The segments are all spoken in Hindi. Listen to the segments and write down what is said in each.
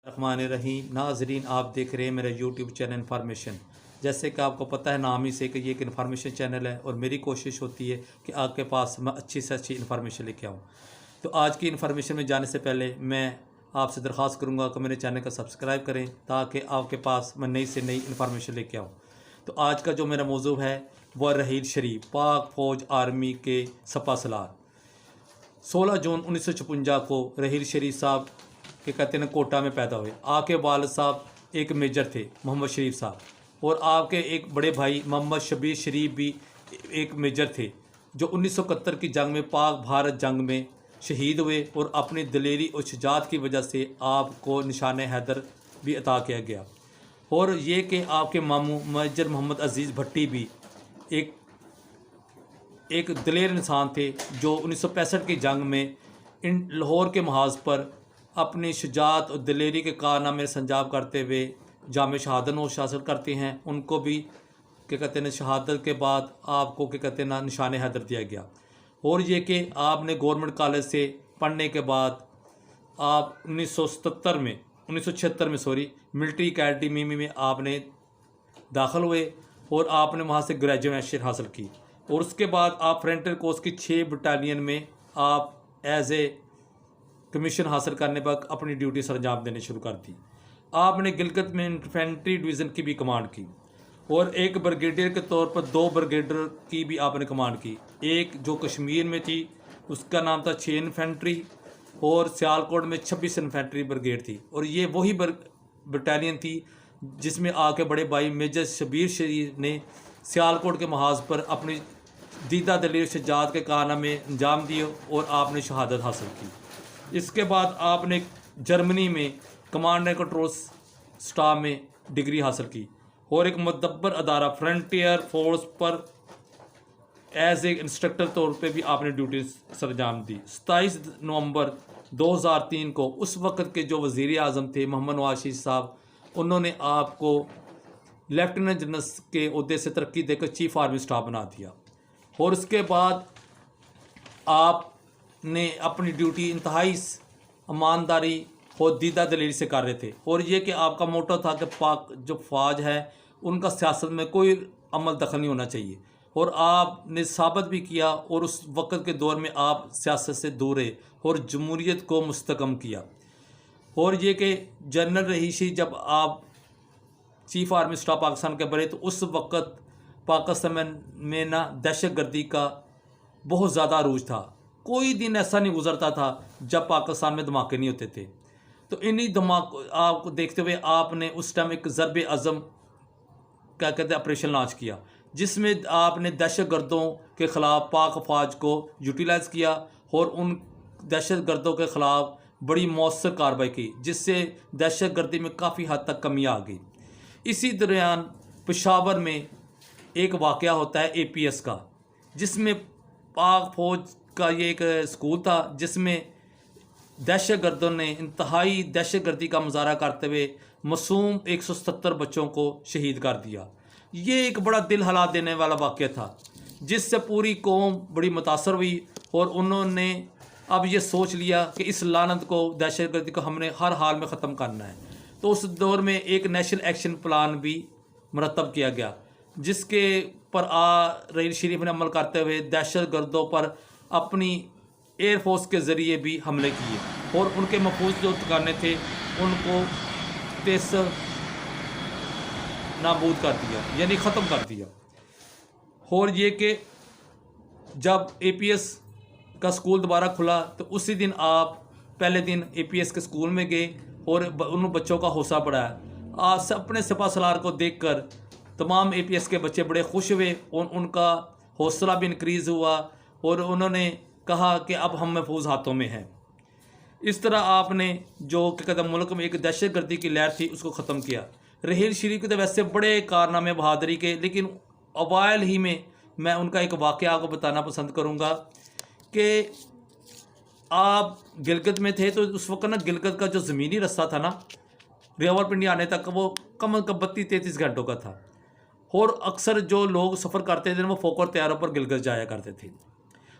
रहीम नाजरीन, आप देख रहे हैं मेरा यूट्यूब चैनल इन्फॉर्मेशन। जैसे कि आपको पता है नाम ही से कि ये एक इन्फॉर्मेशन चैनल है और मेरी कोशिश होती है कि आपके पास मैं अच्छी से अच्छी इन्फॉर्मेशन लेके आऊँ। तो आज की इन्फॉर्मेशन में जाने से पहले मैं आपसे दरख्वास्त करूँगा कि मेरे चैनल को सब्सक्राइब करें ताकि आपके पास मैं नई से नई इन्फॉर्मेशन लेके आऊँ। तो आज का जो मेरा मौजू है वह रहील शरीफ, पाक फ़ौज आर्मी के सपा सलार। 16 जून 1956 को रहील शरीफ साहब के कहते हैं कोटा में पैदा हुए। आपके वालिद साहब एक मेजर थे मोहम्मद शरीफ साहब, और आपके एक बड़े भाई मोहम्मद शबीर शरीफ भी एक मेजर थे जो 1971 की जंग में पाक भारत जंग में शहीद हुए, और अपनी दलेरी और शुजात की वजह से आपको निशान हैदर भी अता किया गया। और ये कि आपके मामू मेजर मोहम्मद अजीज़ भट्टी भी एक दलेर इंसान थे जो 1965 की जंग में इन लाहौर के महाज पर अपनी शुजात और दलेरी के कारनामे संजाब करते हुए जाम शहादत नोश हासिल करते हैं। उनको भी क्या कहते हैं शहादत के बाद आपको क्या कहते हैं निशान हैदर दिया गया। और ये कि आपने गवर्नमेंट कॉलेज से पढ़ने के बाद आप 1976 में मिलिट्री अकेडमी में आपने दाखिल हुए और आपने वहाँ से ग्रेजुएशन हासिल की। और उसके बाद आप फ्रंटियर कोर्स की 6 बटालियन में आप एज ए कमीशन हासिल करने पर अपनी ड्यूटी सरंजाम देने शुरू कर दी। आपने गिलगित में इन्फेंट्री डिवीज़न की भी कमांड की और एक ब्रिगेडियर के तौर पर 2 ब्रिगेडियर की भी आपने कमांड की। एक जो कश्मीर में थी उसका नाम था 6 इन्फेंट्री, और सियालकोट में 26 इन्फेंट्री ब्रिगेड थी। और ये वही बटालियन थी जिसमें आके बड़े भाई मेजर शबीर शरीफ ने सियालकोट के महाज पर अपनी दीदा दलील शजात के कारनामे अंजाम दिए और आपने शहादत हासिल की। इसके बाद आपने जर्मनी में कमांड एंड कंट्रोल स्टाफ में डिग्री हासिल की और एक मुदब्बर अदारा फ्रंटियर फोर्स पर एज ए इंस्ट्रक्टर तौर पे भी आपने ड्यूटी सरंजाम दी। 27 नवंबर 2003 को उस वक़्त के जो वज़ीर आज़म थे मोहम्मद नवाज शरीफ साहब, उन्होंने आपको लेफ्टिनेंट जनरल के ओहदे से तरक्की देकर चीफ आर्मी स्टाफ बना दिया। और उसके बाद आपने अपनी ड्यूटी इंतहाई ईमानदारी और दीदा दलील से कर रहे थे। और ये कि आपका मोटो था कि पाक जो फ़ौज है उनका सियासत में कोई अमल दखल नहीं होना चाहिए, और आपने साबित भी किया। और उस वक़्त के दौर में आप सियासत से दूर रहे और जमहूरियत को मुस्तकम किया। और ये कि जनरल रहीशी जब आप चीफ आर्मी स्टाफ पाकिस्तान के बने तो उस वक़्त पाकिस्तान में ना दहशत गर्दी का बहुत ज़्यादा अरूज था। कोई दिन ऐसा नहीं गुजरता था जब पाकिस्तान में धमाके नहीं होते थे। तो इन्हीं धमाकों आपको देखते हुए आपने उस टाइम एक ज़रब अज़म क्या कहते हैं ऑपरेशन लॉन्च किया, जिसमें आपने दहशत गर्दों के ख़िलाफ़ पाक फ़ौज को यूटिलाइज़ किया और उन दहशत गर्दों के ख़िलाफ़ बड़ी मौसर कार्रवाई की, जिससे दहशत गर्दी में काफ़ी हद तक कमी आ गई। इसी दौरान पेशावर में एक वाक़या होता है APS का, जिसमें पाक फ़ौज का ये एक स्कूल था जिसमें दहशत गर्दों ने इंतहाई दहशत गर्दी का मुजाहरा करते हुए मासूम 177 बच्चों को शहीद कर दिया। ये एक बड़ा दिल हिला देने वाला वाक़या था जिससे पूरी कौम बड़ी मुतासर हुई, और उन्होंने अब ये सोच लिया कि इस लानत को, दहशत गर्दी को हमने हर हाल में ख़त्म करना है। तो उस दौर में एक नेशनल एक्शन प्लान भी मुरतब किया गया, जिसके पर रहील शरीफ ने अमल करते हुए दहशत गर्दों पर अपनी एयरफोर्स के ज़रिए भी हमले किए और उनके महफूज जो ठिकाने थे उनको तेस नाबूद कर दिया, यानी ख़त्म कर दिया। और ये कि जब APS का स्कूल दोबारा खुला तो उसी दिन आप पहले दिन APS के स्कूल में गए और उन बच्चों का हौसला बढ़ाया। आज अपने सिपा सलार को देखकर तमाम APS के बच्चे बड़े खुश हुए और उनका हौसला भी इंक्रीज़ हुआ और उन्होंने कहा कि अब हम महफूज हाथों में हैं। इस तरह आपने जो क्या कहते हैं मुल्क में एक दहशत गर्दी की लहर थी उसको ख़त्म किया। रहील शरीफ के तो वैसे बड़े कारनामे बहादुरी के, लेकिन अवाइल ही में मैं उनका एक वाक़या आपको बताना पसंद करूँगा कि आप गिलगित में थे तो उस वक्त ना गिलगित का जो ज़मीनी रास्ता था ना रावलपिंडी आने तक, वो कम से कम 32-33 घंटों का था, और अक्सर जो लोग सफ़र करते थे वो फोकर तैयारों पर गिलगित जाया करते थे।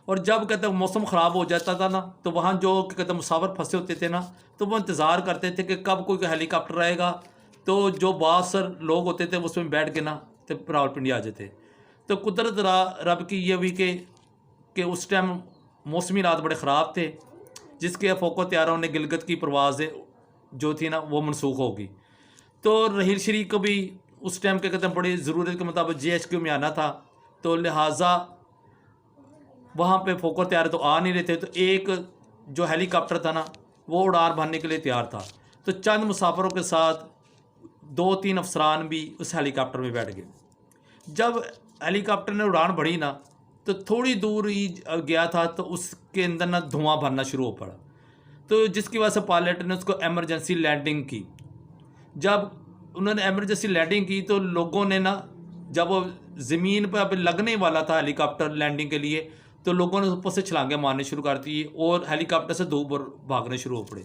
और जब कहते हैं मौसम ख़राब हो जाता था ना, तो वहाँ जो कहते मुसाफिर फंसे होते थे ना, तो वो इंतज़ार करते थे कि कब कोई हेलीकॉप्टर आएगा। तो जो बासर लोग होते थे उसमें बैठ के ना तो रावलपिंडी आ जाते। तो कुदरत रब की ये हुई कि उस टाइम मौसमी हालात बड़े ख़राब थे, जिसके फ़ौको त्यारों ने गिलगित की परवाज़ें जो थी ना वो मनसूख होगी। तो रहील शरीफ को भी उस टाइम के कहते हैं बड़ी ज़रूरत के मुताबिक GHQ में आना था, तो लिहाजा वहाँ पे फ़ौको त्यारे तो आ नहीं रहे थे। तो एक जो हेलीकॉप्टर था ना वो उड़ान भरने के लिए तैयार था। तो चंद मुसाफिरों के साथ 2-3 अफसरान भी उस हेलीकॉप्टर में बैठ गए। जब हेलीकॉप्टर ने उड़ान भरी ना, तो थोड़ी दूर ही गया था तो उसके अंदर ना धुआं भरना शुरू हो पड़ा। तो जिसकी वजह से पायलट ने उसको एमरजेंसी लैंडिंग की। जब उन्होंने एमरजेंसी लैंडिंग की तो लोगों ने ना, जब वो ज़मीन पर अब लगने वाला था हेलीकॉप्टर लैंडिंग के लिए, तो लोगों ने ऊपर से छलांगे मारने शुरू कर दी और हेलीकॉप्टर से दूर भागने शुरू हो पड़े।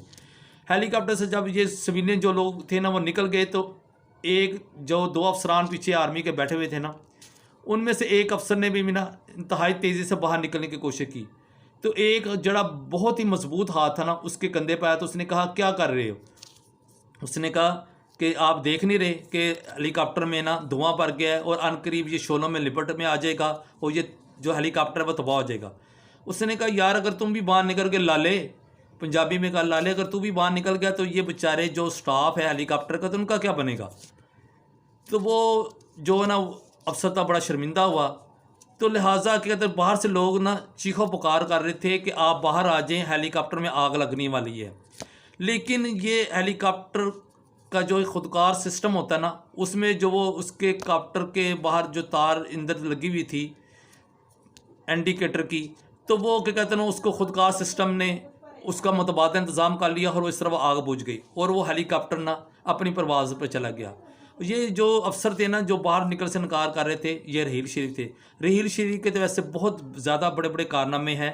हेलीकॉप्टर से जब ये सिविलियन जो लोग थे ना वो निकल गए, तो एक जो 2 अफसरान पीछे आर्मी के बैठे हुए थे ना, उनमें से एक अफसर ने भी ना इंतहाई तेज़ी से बाहर निकलने की कोशिश की। तो एक जड़ा बहुत ही मजबूत हाथ था ना उसके कंधे पर आया, तो उसने कहा क्या कर रहे हो। उसने कहा कि आप देख नहीं रहे कि हेलीकॉप्टर में ना धुआं भर गया है और अनकरीब ये शोलों में लिपट में आ जाएगा और ये जो हेलीकॉप्टर है वो तबाह हो जाएगा। उसने कहा यार अगर तुम भी बाहर निकल के लाले, पंजाबी में कहा लाले, अगर तू भी बाहर निकल गया तो ये बेचारे जो स्टाफ है हेलीकॉप्टर का तो उनका क्या बनेगा। तो वो जो ना अफसर था बड़ा शर्मिंदा हुआ। तो लिहाजा क्या कहते हैं बाहर से लोग ना चीखो पुकार कर रहे थे कि आप बाहर आ जाएं, हेलीकॉप्टर में आग लगने वाली है। लेकिन ये हेलीकॉप्टर का जो खुदकार सिस्टम होता है ना, उसमें जो वो उसके कॉप्टर के बाहर जो तार इंदर लगी हुई थी इंडिकेटर की, तो वो क्या कहते हैं ना उसको खुदकार सिस्टम ने उसका मुतबादल इंतज़ाम कर लिया और वो इस तरफ आग बुझ गई और वो हेलीकॉप्टर ना अपनी परवाज़ पर चला गया। ये जो अफसर थे ना जो बाहर निकल से इनकार कर रहे थे, ये रहील शरीफ थे। रहील शरीफ के तो वैसे बहुत ज़्यादा बड़े बड़े कारनामे हैं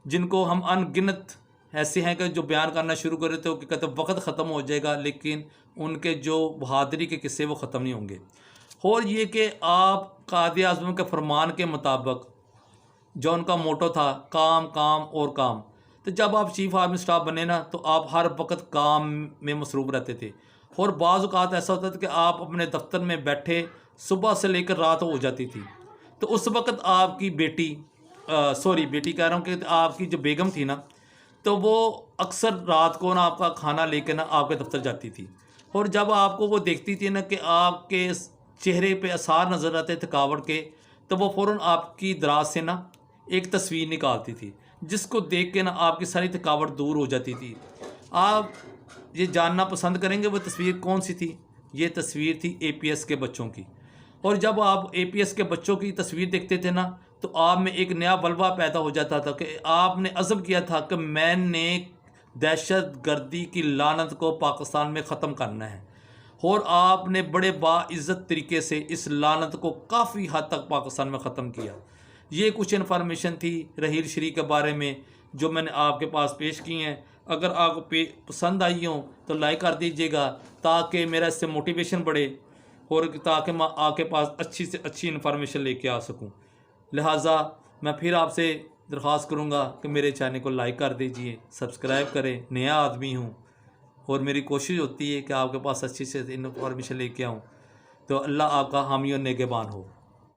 जिनको हम अनगिनत ऐसे हैं कि जो बयान करना शुरू कर रहे थे कि कहते वक्त ख़त्म हो जाएगा, लेकिन उनके जो बहादरी के किस्से वो ख़त्म नहीं होंगे। और ये कि आप कायद आज़म के फरमान के मुताबिक जो उनका मोटो था काम काम और काम, तो जब आप चीफ आर्मी स्टाफ बने ना तो आप हर वक्त काम में मसरूफ़ रहते थे। और बाज़ औक़ात ऐसा होता था कि आप अपने दफ्तर में बैठे सुबह से लेकर रात हो जाती थी, तो उस वक्त आपकी बेटी बेटी कह रहा हूँ कि आपकी जो बेगम थी ना, तो वो अक्सर रात को ना आपका खाना लेकर ना आपके दफ्तर जाती थी। और जब आपको वो देखती थी ना कि आपके चेहरे पे आसार नज़र आते थकावट के, तो वो फ़ौरन आपकी दराज से ना एक तस्वीर निकालती थी, जिसको देख के ना आपकी सारी थकावट दूर हो जाती थी। आप ये जानना पसंद करेंगे वो तस्वीर कौन सी थी। ये तस्वीर थी APS के बच्चों की। और जब आप APS के बच्चों की तस्वीर देखते थे ना, तो आप में एक नया बलवा पैदा हो जाता था कि आपने अज़म किया था कि मैंने दहशत गर्दी की लानत को पाकिस्तान में ख़त्म करना है। और आपने बड़े बाइज़्ज़त तरीके से इस लानत को काफ़ी हद तक पाकिस्तान में ख़त्म किया। ये कुछ इन्फॉर्मेशन थी रहील शरीफ के बारे में जो मैंने आपके पास पेश की हैं। अगर आपको पसंद आई हो तो लाइक कर दीजिएगा ताकि मेरा इससे मोटिवेशन बढ़े और ताकि मैं आपके पास अच्छी से अच्छी इन्फॉर्मेशन लेके आ सकूं। लिहाजा मैं फिर आपसे दरख्वास्त करूंगा कि मेरे चैनल को लाइक कर दीजिए, सब्सक्राइब करें। नया आदमी हूँ और मेरी कोशिश होती है कि आपके पास अच्छी से इन्फॉर्मेशन लेके आऊँ। तो अल्लाह आपका हामी और नेगेबान हो।